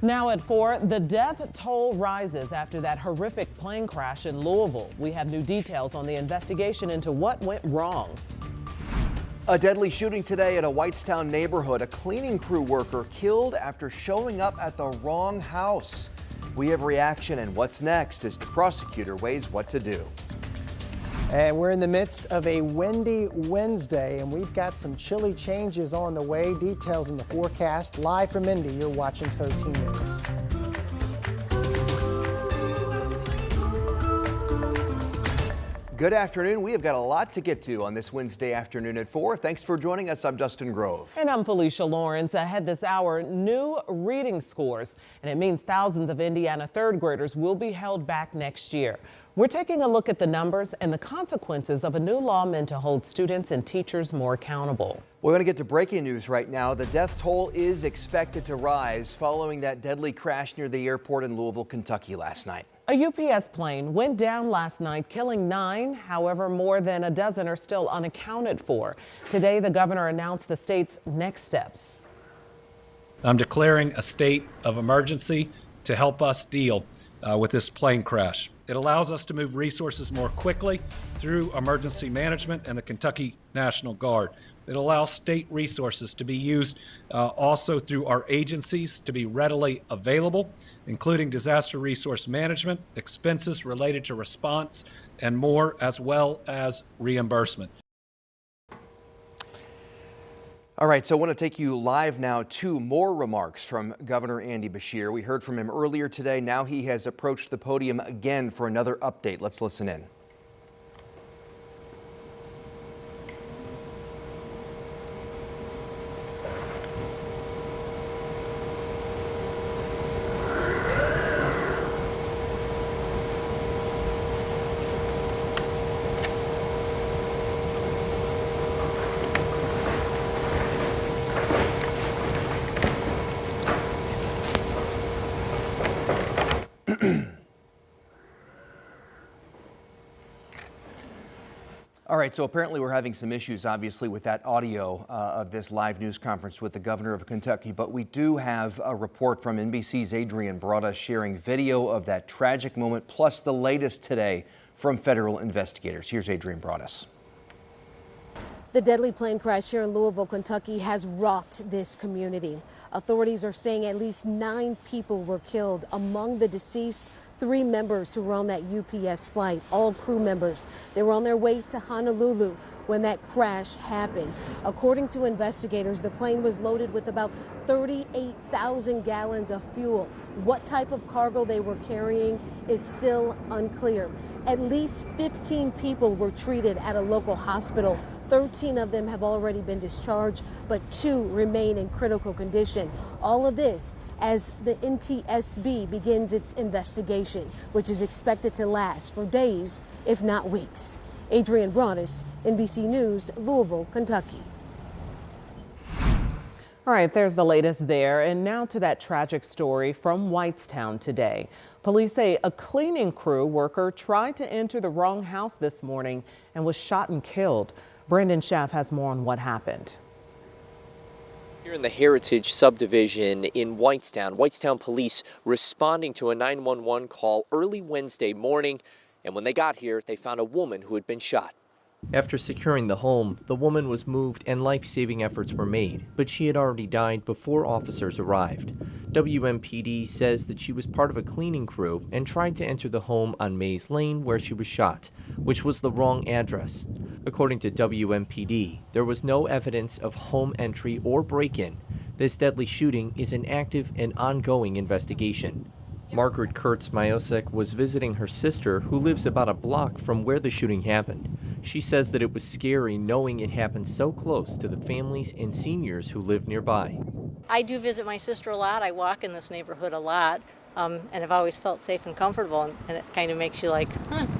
Now at 4, the death toll rises after that horrific plane crash in Louisville. We have new details on the investigation into what went wrong. A deadly shooting today at a Whitestown neighborhood. A cleaning crew worker killed after showing up at the wrong house. We have reaction and what's next as the prosecutor weighs what to do. And we're in the midst of a windy Wednesday, and we've got some chilly changes on the way. Details in the forecast. Live from Indy, you're watching 13 News. Good afternoon. We have got a lot to get to on this Wednesday afternoon at 4. Thanks for joining us. I'm Dustin Grove. And I'm Felicia Lawrence. Ahead this hour, new reading scores. And it means thousands of Indiana third graders will be held back next year. We're taking a look at the numbers and the consequences of a new law meant to hold students and teachers more accountable. We're going to get to breaking news right now. The death toll is expected to rise following that deadly crash near the airport in Louisville, Kentucky last night. A UPS plane went down last night, killing 9. However, more than a dozen are still unaccounted for. Today, the governor announced the state's next steps. I'm declaring a state of emergency to help us deal with this plane crash. It allows us to move resources more quickly through emergency management and the Kentucky National Guard. It allows state resources to be used also through our agencies to be readily available, including disaster resource management, expenses related to response, and more, as well as reimbursement. All right, so I want to take you live now to more remarks from Governor Andy Beshear. We heard from him earlier today. Now he has approached the podium again for another update. Let's listen in. All right, so apparently we're having some issues, obviously, with that audio of this live news conference with the governor of Kentucky, but we do have a report from NBC's Adrian Broaddus sharing video of that tragic moment, plus the latest today from federal investigators. Here's Adrian Broaddus. The deadly plane crash here in Louisville, Kentucky has rocked this community. Authorities are saying at least 9 people were killed. Among the deceased, 3 members who were on that UPS flight, all crew members. They were on their way to Honolulu when that crash happened. According to investigators, the plane was loaded with about 38,000 gallons of fuel. What type of cargo they were carrying is still unclear. At least 15 people were treated at a local hospital. 13 of them have already been discharged, but 2 remain in critical condition. All of this as the NTSB begins its investigation, which is expected to last for days, if not weeks. Adrian Broaddus, NBC News, Louisville, Kentucky. All right, there's the latest there. And now to that tragic story from Whitestown today. Police say a cleaning crew worker tried to enter the wrong house this morning and was shot and killed. Brandon Schaff has more on what happened. Here in the Heritage subdivision in Whitestown, Whitestown police responding to a 911 call early Wednesday morning. And when they got here, they found a woman who had been shot. After securing the home, the woman was moved and life-saving efforts were made, but she had already died before officers arrived. WMPD says that she was part of a cleaning crew and tried to enter the home on Mays Lane where she was shot, which was the wrong address. According to WMPD, there was no evidence of home entry or break-in. This deadly shooting is an active and ongoing investigation. Margaret Kurtz-Myosek was visiting her sister, who lives about a block from where the shooting happened. She says that it was scary knowing it happened so close to the families and seniors who live nearby. I do visit my sister a lot. I walk in this neighborhood a lot, and I've always felt safe and comfortable, and it kind of makes you like,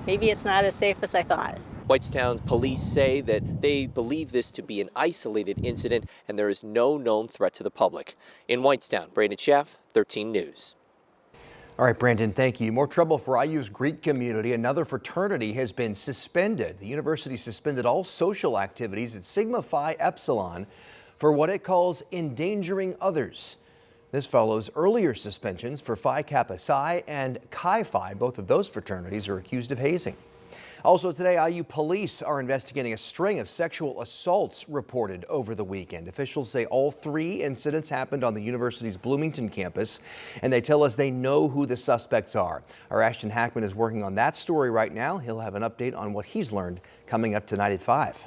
maybe it's not as safe as I thought. Whitestown police say that they believe this to be an isolated incident and there is no known threat to the public. In Whitestown, Brandon Schaff, 13 News. All right, Brandon, thank you. More trouble for IU's Greek community. Another fraternity has been suspended. The university suspended all social activities at Sigma Phi Epsilon for what it calls endangering others. This follows earlier suspensions for Phi Kappa Psi and Chi Phi. Both of those fraternities are accused of hazing. Also today, IU police are investigating a string of sexual assaults reported over the weekend. Officials say all 3 incidents happened on the university's Bloomington campus, and they tell us they know who the suspects are. Our Ashton Hackman is working on that story right now. He'll have an update on what he's learned coming up tonight at 5.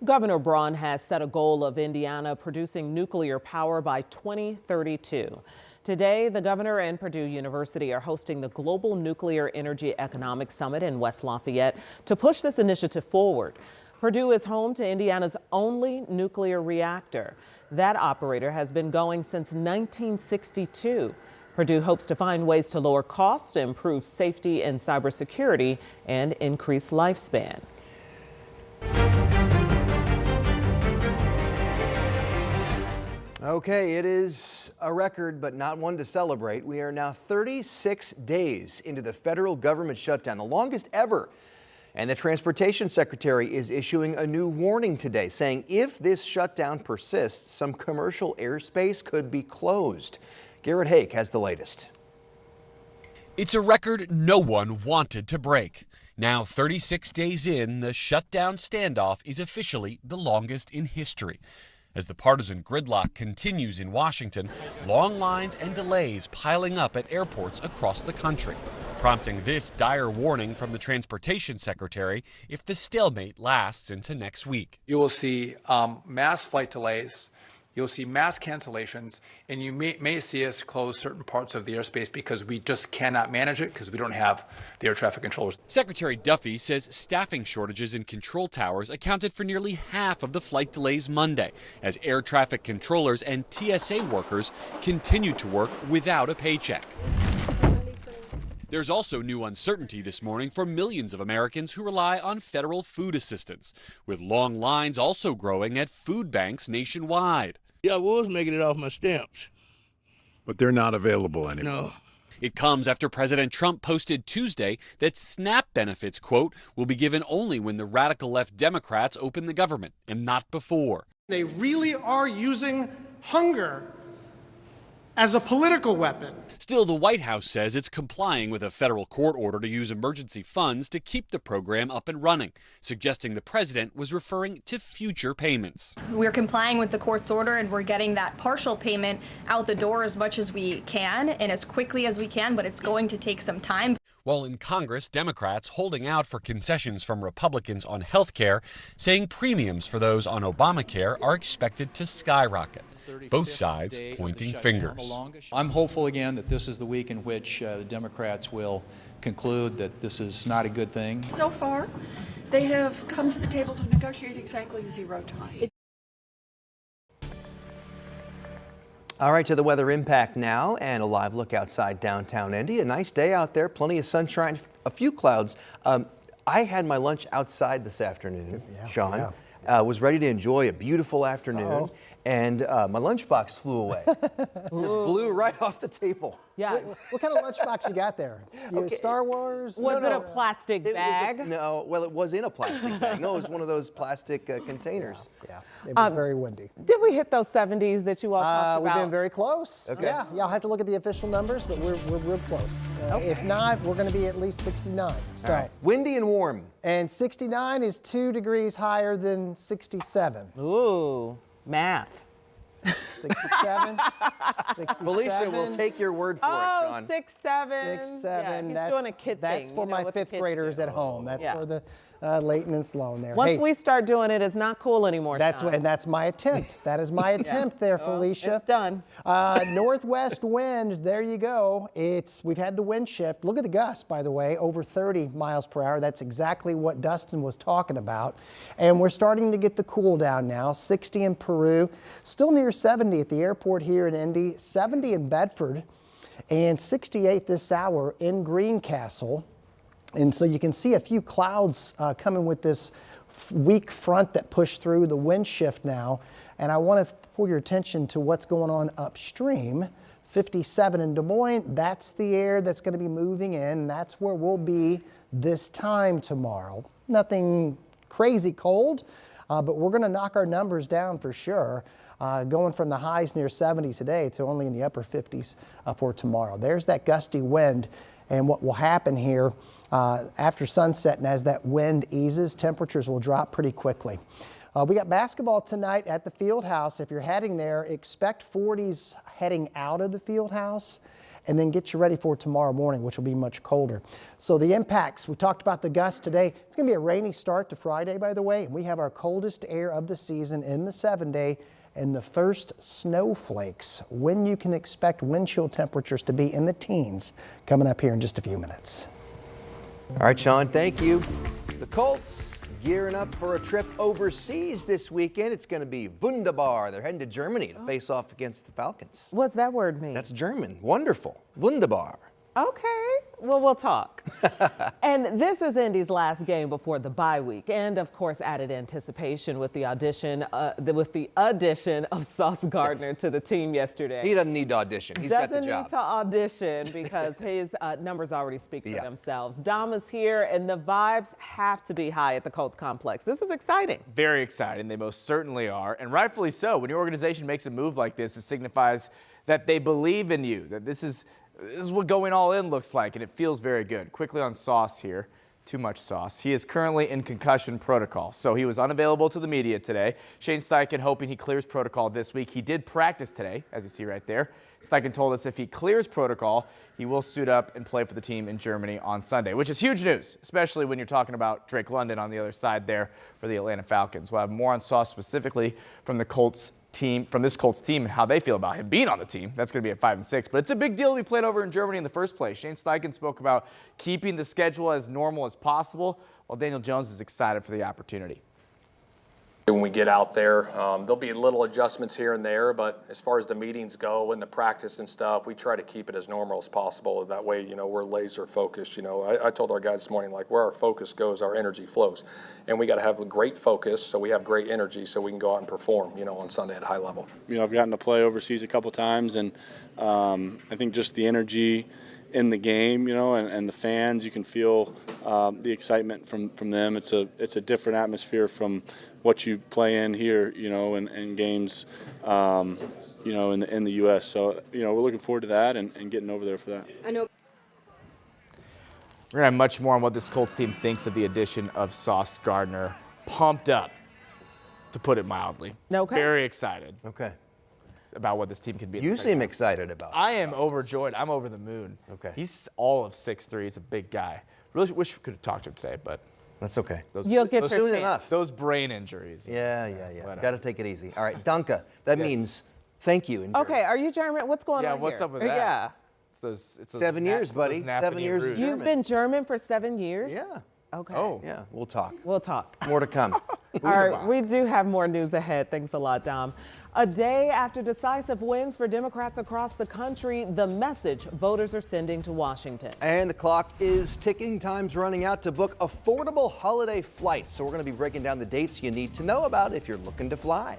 Governor Braun has set a goal of Indiana producing nuclear power by 2032. Today, the governor and Purdue University are hosting the Global Nuclear Energy Economic Summit in West Lafayette to push this initiative forward. Purdue is home to Indiana's only nuclear reactor. That operator has been going since 1962. Purdue hopes to find ways to lower costs, improve safety and cybersecurity, and increase lifespan. Okay, it is a record, but not one to celebrate. We are now 36 days into the federal government shutdown, the longest ever. And the Transportation Secretary is issuing a new warning today, saying if this shutdown persists, some commercial airspace could be closed. Garrett Hake has the latest. It's a record no one wanted to break. Now 36 days in, the shutdown standoff is officially the longest in history. As the partisan gridlock continues in Washington, long lines and delays piling up at airports across the country, prompting this dire warning from the Transportation Secretary if the stalemate lasts into next week. You will see mass flight delays, you'll see mass cancellations, and you may see us close certain parts of the airspace because we just cannot manage it because we don't have the air traffic controllers. Secretary Duffy says staffing shortages in control towers accounted for nearly half of the flight delays Monday, as air traffic controllers and TSA workers continued to work without a paycheck. There's also new uncertainty this morning for millions of Americans who rely on federal food assistance, with long lines also growing at food banks nationwide. Yeah, I was making it off my stamps. But they're not available anymore. No. It comes after President Trump posted Tuesday that SNAP benefits, quote, will be given only when the radical left Democrats open the government and not before. They really are using hunger as a political weapon. Still, the White House says it's complying with a federal court order to use emergency funds to keep the program up and running, suggesting the president was referring to future payments. We're complying with the court's order, and we're getting that partial payment out the door as much as we can and as quickly as we can, but it's going to take some time. While in Congress, Democrats holding out for concessions from Republicans on health care, saying premiums for those on Obamacare are expected to skyrocket. Both sides pointing fingers. I'm hopeful again that this is the week in which the Democrats will conclude that this is not a good thing. So far, they have come to the table to negotiate exactly 0 time. All right, to the weather impact now and a live look outside downtown Indy. A nice day out there, plenty of sunshine, a few clouds. I had my lunch outside this afternoon, Sean. Was ready to enjoy a beautiful afternoon. And my lunchbox flew away. Just blew right off the table. Yeah. What kind of lunchbox you got there? Star Wars? Was it a plastic bag? Well, it was in a plastic bag. No, it was one of those plastic containers. Yeah, it was very windy. Did we hit those 70s that you all talked We've about? been very close. Okay. Yeah, I'll have to look at the official numbers, but we're real close. If not, we're going to be at least 69. So right. Windy and warm. And 69 is 2 degrees higher than 67. Ooh, math. 67. Felicia will take your word for it, Sean. 6, 7. 6, 7. Yeah, he's doing a kid that's thing. for You know my what the 5th kids graders do. at home. That's Yeah. for the Leighton and Sloan there. Once we start doing it, it's not cool anymore. Sean. And that's my attempt. That is my attempt there, Felicia. It's done. Northwest wind, there you go. We've had the wind shift. Look at the gusts, by the way, over 30 miles per hour. That's exactly what Dustin was talking about. And we're starting to get the cool down now. 60 in Peru, still near 70 at the airport here in Indy, 70 in Bedford, and 68 this hour in Greencastle. And so you can see a few clouds coming with this weak front that pushed through the wind shift now. And I want to pull your attention to what's going on upstream. 57 in Des Moines, that's the air that's going to be moving in. That's where we'll be this time tomorrow. Nothing crazy cold. but we're going to knock our numbers down for sure. Going from the highs near 70 today to only in the upper 50s for tomorrow. There's that gusty wind. And what will happen here after sunset and as that wind eases, temperatures will drop pretty quickly. We got basketball tonight at the field house. If you're heading there, expect 40s heading out of the field house, and then get you ready for tomorrow morning, which will be much colder. So the impacts, we talked about the gusts today. It's going to be a rainy start to Friday, by the way. We have our coldest air of the season in the 7-day and the first snowflakes. When you can expect wind chill temperatures to be in the teens coming up here in just a few minutes. All right, Sean, thank you. The Colts gearing up for a trip overseas this weekend. It's going to be wunderbar. They're heading to Germany to face off against the Falcons. What's that word mean? That's German. Wonderful. Wunderbar. Okay, well, we'll talk. And this is Indy's last game before the bye week, and of course, added anticipation with the addition of Sauce Gardner to the team yesterday. He doesn't need to audition. He's got the job. Doesn't need to audition because his numbers already speak for themselves. Dom is here, and the vibes have to be high at the Colts complex. This is exciting. Very exciting. They most certainly are, and rightfully so. When your organization makes a move like this, it signifies that they believe in you, that this is what going all in looks like, and it feels very good. Quickly on Sauce here. Too much sauce. He is currently in concussion protocol, so he was unavailable to the media today. Shane Steichen hoping he clears protocol this week. He did practice today, as you see right there. Steichen told us if he clears protocol, he will suit up and play for the team in Germany on Sunday, which is huge news, especially when you're talking about Drake London on the other side there for the Atlanta Falcons. We'll have more on Sauce specifically from the Colts team, from this Colts team, and how they feel about him being on the team. That's going to be at 5-6, but it's a big deal to be playing over in Germany in the first place. Shane Steichen spoke about keeping the schedule as normal as possible, while Daniel Jones is excited for the opportunity. When we get out there, there'll be little adjustments here and there, but as far as the meetings go and the practice and stuff, we try to keep it as normal as possible. That way, we're laser focused. I told our guys this morning, like, where our focus goes, our energy flows. And we got to have a great focus so we have great energy so we can go out and perform, on Sunday at a high level. I've gotten to play overseas a couple times, and I think just the energy in the game, and the fans, you can feel the excitement from them. It's a different atmosphere from what you play in here, in games, in the U.S. So, we're looking forward to that and getting over there for that. I know. We're going to have much more on what this Colts team thinks of the addition of Sauce Gardner. Pumped up, to put it mildly. Okay. Very excited. Okay. About what this team can be. You seem excited about it. I am overjoyed. I'm over the moon. Okay. He's all of 6'3". He's a big guy. Really wish we could have talked to him today, but that's okay. You'll get your soon chance. Enough. Those brain injuries. Yeah. Got to take it easy. All right, Dunca. That means thank you. In Okay, are you German? What's going on Yeah, what's here? up with that? Yeah. It's those 7 years, buddy. 7 years of German. You've been German for 7 years? Yeah. Okay. Oh, yeah. We'll talk. We'll talk. More to come. All right, we do have more news ahead. Thanks a lot, Dom. A day after decisive wins for Democrats across the country, the message voters are sending to Washington. And the clock is ticking. Time's running out to book affordable holiday flights. So we're going to be breaking down the dates you need to know about if you're looking to fly.